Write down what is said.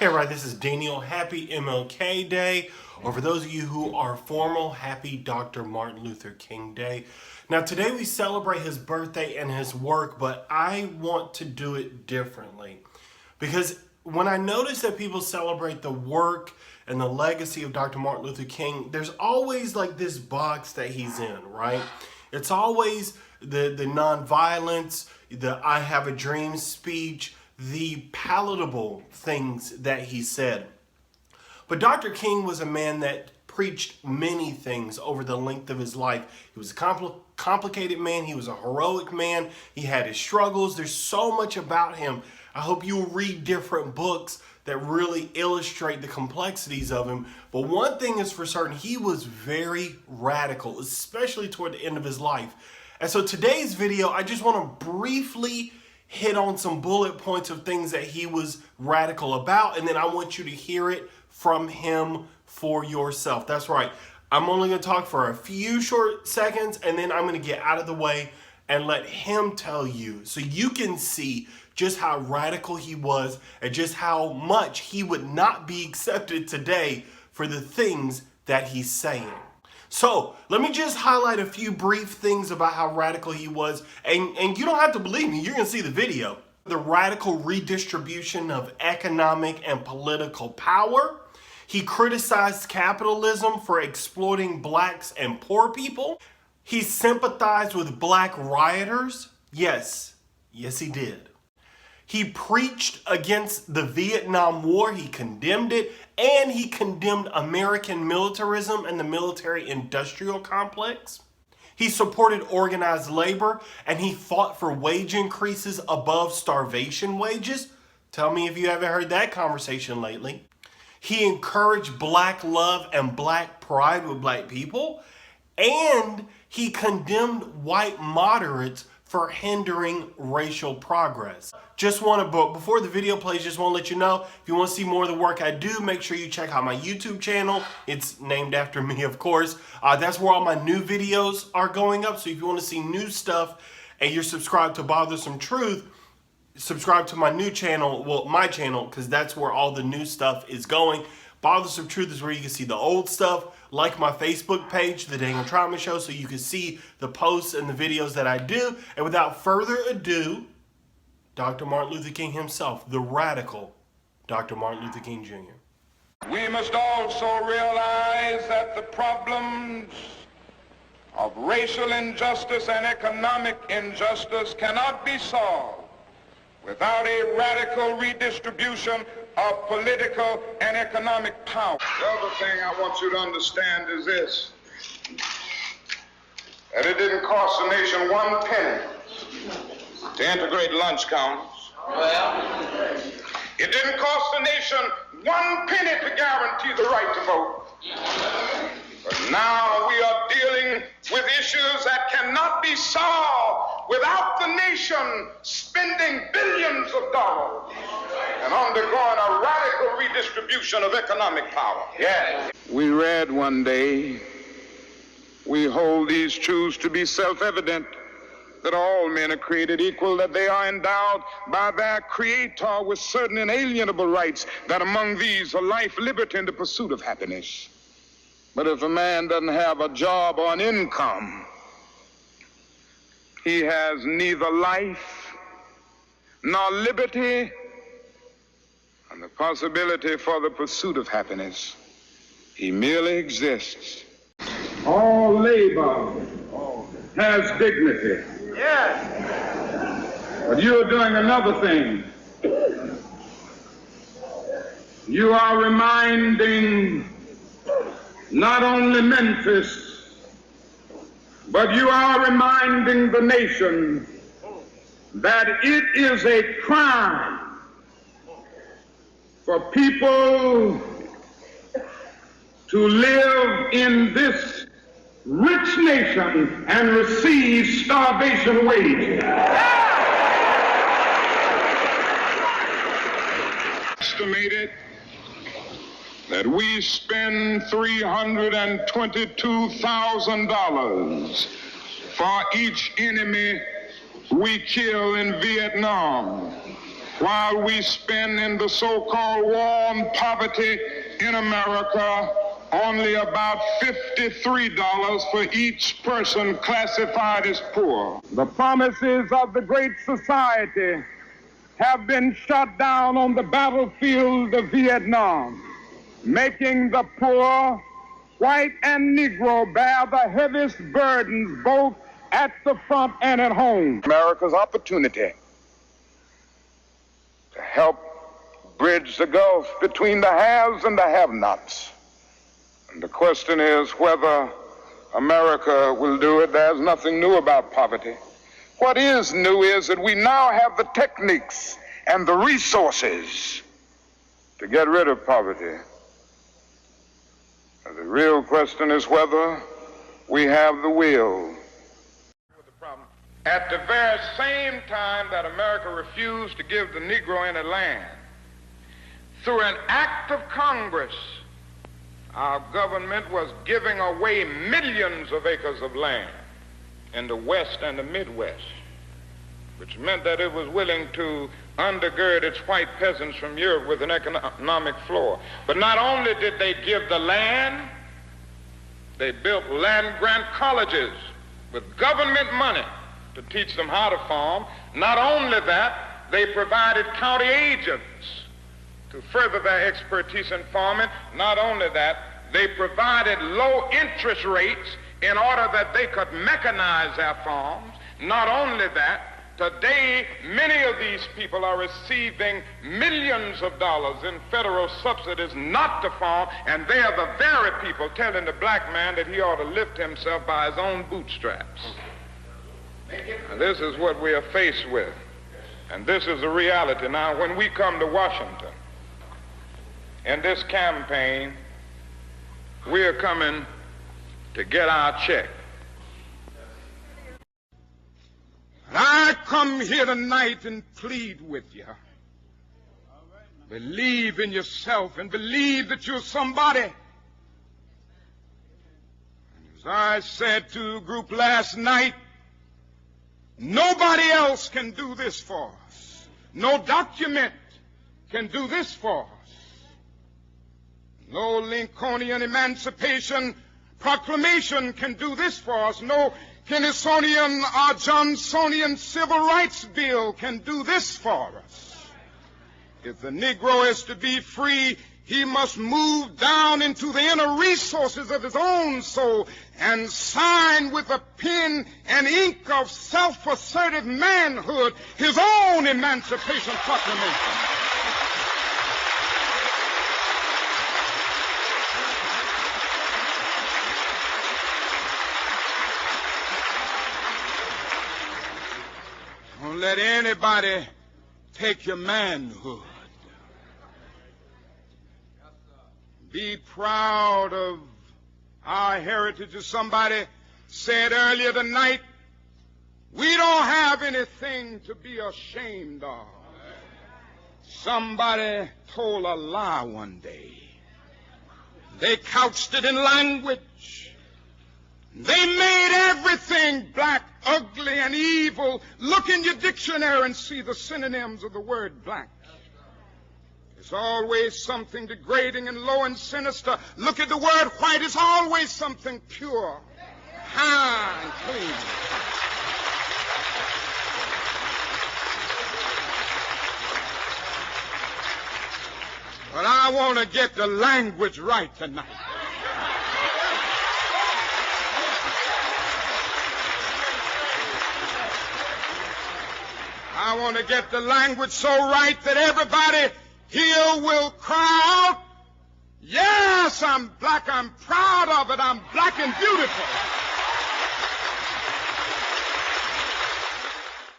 Hey everybody, this is Daniel. Happy MLK Day. Or for those of you who are formal, happy Dr. Martin Luther King Day. Now today we celebrate his birthday and his work, but I want to do it differently. Because when I notice that people celebrate the work and the legacy of Dr. Martin Luther King, there's always like this box that he's in, right? It's always the nonviolence, the I have a dream speech, the palatable things that he said. But Dr. King was a man that preached many things over the length of his life. He was a complicated man. He was a heroic man. He had his struggles. There's so much about him. I hope you'll read different books that really illustrate the complexities of him. But one thing is for certain, he was very radical, especially toward the end of his life. And so today's video, I just want to briefly hit on some bullet points of things that he was radical about, and then I want you to hear it from him for yourself. That's right. I'm only going to talk for a few short seconds, and then I'm going to get out of the way and let him tell you so you can see just how radical he was and just how much he would not be accepted today for the things that he's saying. So let me just highlight a few brief things about how radical he was. And you don't have to believe me, you're going to see the video. The radical redistribution of economic and political power. He criticized capitalism for exploiting blacks and poor people. He sympathized with black rioters. Yes, he did. He preached against the Vietnam War. He condemned it, and he condemned American militarism and the military-industrial complex. He supported organized labor, and he fought for wage increases above starvation wages. Tell me if you haven't heard that conversation lately. He encouraged black love and black pride with black people, and he condemned white moderates for hindering racial progress. Just want to, before the video plays, just want to let you know, if you want to see more of the work I do, make sure you check out my YouTube channel. It's named after me, of course. That's where all my new videos are going up. So if you want to see new stuff and you're subscribed to Bothersome Truth, subscribe to my new channel, well, my channel, because that's where all the new stuff is going. Bothersome Truth is where you can see the old stuff. Like my Facebook page, The Daniel Troutman Show, so you can see the posts and the videos that I do. And without further ado, Dr. Martin Luther King himself, the radical Dr. Martin Luther King Jr. We must also realize that the problems of racial injustice and economic injustice cannot be solved without a radical redistribution of political and economic power. The other thing I want you to understand is this, that it didn't cost the nation one penny to integrate lunch counters. It didn't cost the nation one penny to guarantee the right to vote. But now we are dealing with issues that cannot be solved without the nation spending billions of dollars and undergoing a radical redistribution of economic power. Yes. We read one day, we hold these truths to be self-evident, that all men are created equal, that they are endowed by their Creator with certain inalienable rights, that among these are life, liberty, and the pursuit of happiness. But if a man doesn't have a job or an income, he has neither life nor liberty and the possibility for the pursuit of happiness. He merely exists. All labor has dignity. Yes. But you're doing another thing. You are reminding not only Memphis, but you are reminding the nation that it is a crime for people to live in this rich nation and receive starvation wages. Estimated that we spend $322,000 for each enemy we kill in Vietnam. while we spend in the so-called war on poverty in America only about $53 for each person classified as poor. The promises of the Great Society have been shot down on the battlefield of Vietnam, making the poor, white and Negro, bear the heaviest burdens both at the front and at home. America's opportunity to help bridge the gulf between the haves and the have-nots. And the question is whether America will do it. There's nothing new about poverty. What is new is that we now have the techniques and the resources to get rid of poverty. The real question is whether we have the will. At the very same time that America refused to give the Negro any land, through an act of Congress, our government was giving away millions of acres of land in the West and the Midwest, which meant that it was willing to undergird its white peasants from Europe with an economic floor. But not only did they give the land, they built land-grant colleges with government money to teach them how to farm. Not only that, they provided county agents to further their expertise in farming. Not only that, they provided low interest rates in order that they could mechanize their farms. Not only that, today many of these people are receiving millions of dollars in federal subsidies not to farm, and they are the very people telling the black man that he ought to lift himself by his own bootstraps. And this is what we are faced with, and this is the reality. Now, when we come to Washington in this campaign, we are coming to get our check. I come here tonight and plead with you. Believe in yourself and believe that you're somebody. And as I said to a group last night, nobody else can do this for us. No document can do this for us. No Lincolnian Emancipation Proclamation can do this for us. No Kennysonian or Johnsonian Civil Rights Bill can do this for us. If the Negro is to be free, he must move down into the inner resources of his own soul and sign with a pen and ink of self-assertive manhood his own Emancipation Proclamation. Don't let anybody take your manhood. Be proud of our heritage. As somebody said earlier tonight, we don't have anything to be ashamed of. Somebody told a lie one day. They couched it in language. They made everything black, ugly, and evil. Look in your dictionary and see the synonyms of the word black. There's always something degrading and low and sinister. Look at the word white. It's always something pure, high, and clean. But I want to get the language right tonight. I want to get the language so right that everybody here will cry out, yes, I'm black, I'm proud of it, I'm black and beautiful.